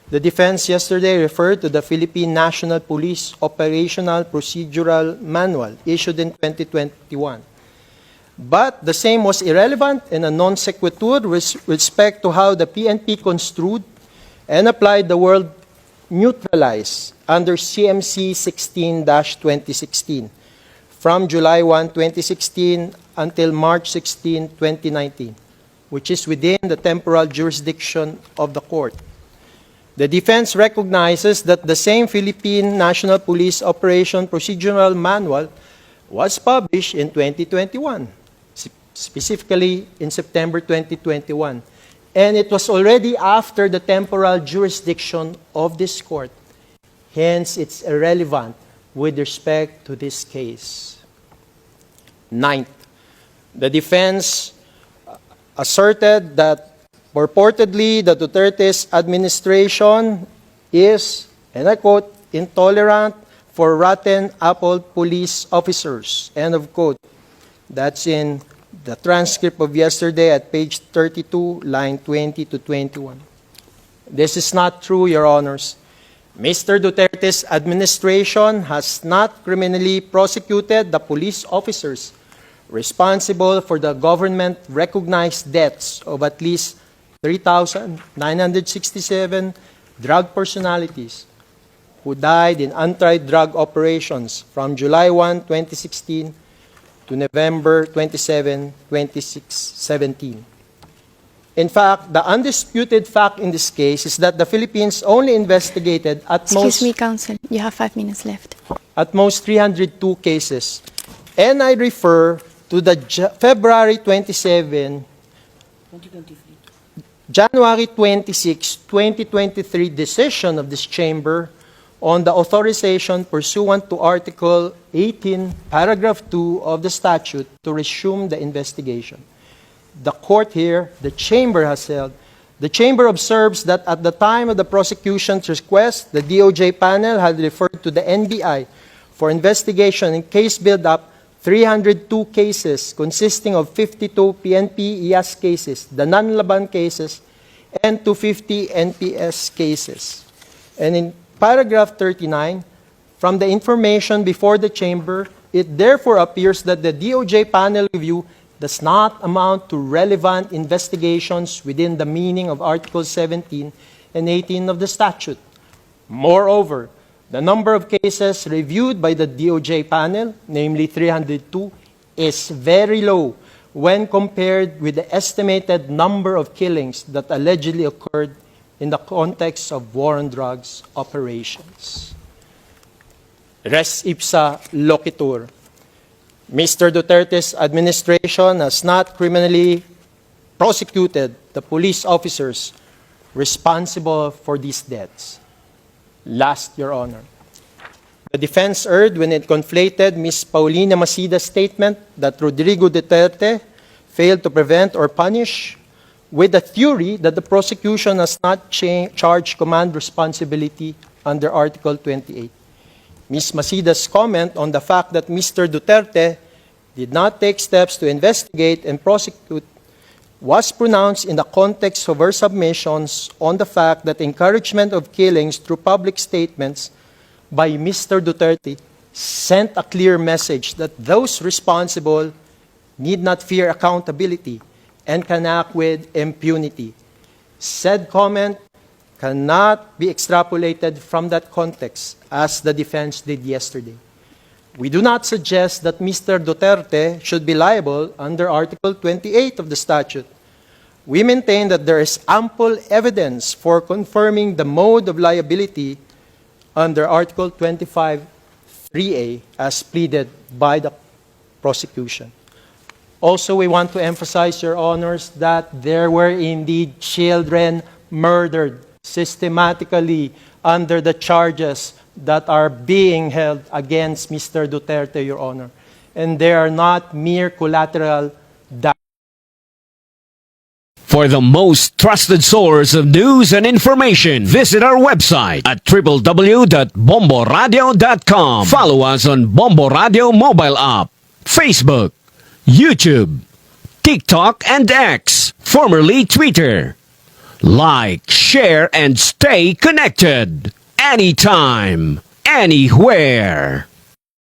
The defense yesterday referred to the Philippine National Police Operational Procedural Manual issued in 2021. But the same was irrelevant and a non sequitur with respect to how the PNP construed and applied the word neutralize under CMC 16-2016 from July 1, 2016 until March 16, 2019, which is within the temporal jurisdiction of the court. The defense recognizes that the same Philippine National Police Operation Procedural Manual was published in 2021, specifically in September 2021, and it was already after the temporal jurisdiction of this court. Hence, it's irrelevant with respect to this case. Ninth, the defense asserted that purportedly the Duterte's administration is, and I quote, intolerant for rotten apple police officers, end of quote. That's in the transcript of yesterday at page 32, line 20 to 21. This is not true, Your Honors. Mr. Duterte's administration has not criminally prosecuted the police officers responsible for the government-recognized deaths of at least 3,967 drug personalities who died in anti-drug operations from July 1, 2016 to November 27, 2017. In fact, the undisputed fact in this case is that the Philippines only investigated at most... Excuse me, Counsel. You have 5 minutes left. At most 302 cases. And I refer to the February 27, 2023. January 26, 2023 decision of this chamber on the authorization pursuant to Article 18, Paragraph 2 of the statute to resume the investigation. The court here, the chamber has held, the chamber observes that at the time of the prosecution's request, the DOJ panel had referred to the NBI for investigation in case build-up 302 cases consisting of 52 PNP IAS cases, the non-laban cases, and 250 NPS cases. And in paragraph 39, from the information before the chamber, it therefore appears that the DOJ panel review does not amount to relevant investigations within the meaning of Articles 17 and 18 of the statute. Moreover, the number of cases reviewed by the DOJ panel, namely 302, is very low when compared with the estimated number of killings that allegedly occurred in the context of war on drugs operations. Res ipsa loquitur. Mr. Duterte's administration has not criminally prosecuted the police officers responsible for these deaths. Last, Your Honor. The defense erred when it conflated Ms. Paulina Macida's statement that Rodrigo Duterte failed to prevent or punish with the theory that the prosecution has not charged command responsibility under Article 28. Ms. Macida's comment on the fact that Mr. Duterte did not take steps to investigate and prosecute was pronounced in the context of her submissions on the fact that encouragement of killings through public statements by Mr. Duterte sent a clear message that those responsible need not fear accountability and can act with impunity. Said comment cannot be extrapolated from that context, as the defense did yesterday. We do not suggest that Mr. Duterte should be liable under Article 28 of the statute. We maintain that there is ample evidence for confirming the mode of liability under Article 25(3)(a) as pleaded by the prosecution. Also, we want to emphasize, Your Honors, that there were indeed children murdered systematically under the charges that are being held against Mr. Duterte, Your Honor. And they are not mere collateral damage. For the most trusted source of news and information, visit our website at www.bomboradio.com. Follow us on Bombo Radio mobile app, Facebook, YouTube, TikTok, and X, formerly Twitter. Like, share, and stay connected. Anytime, anywhere.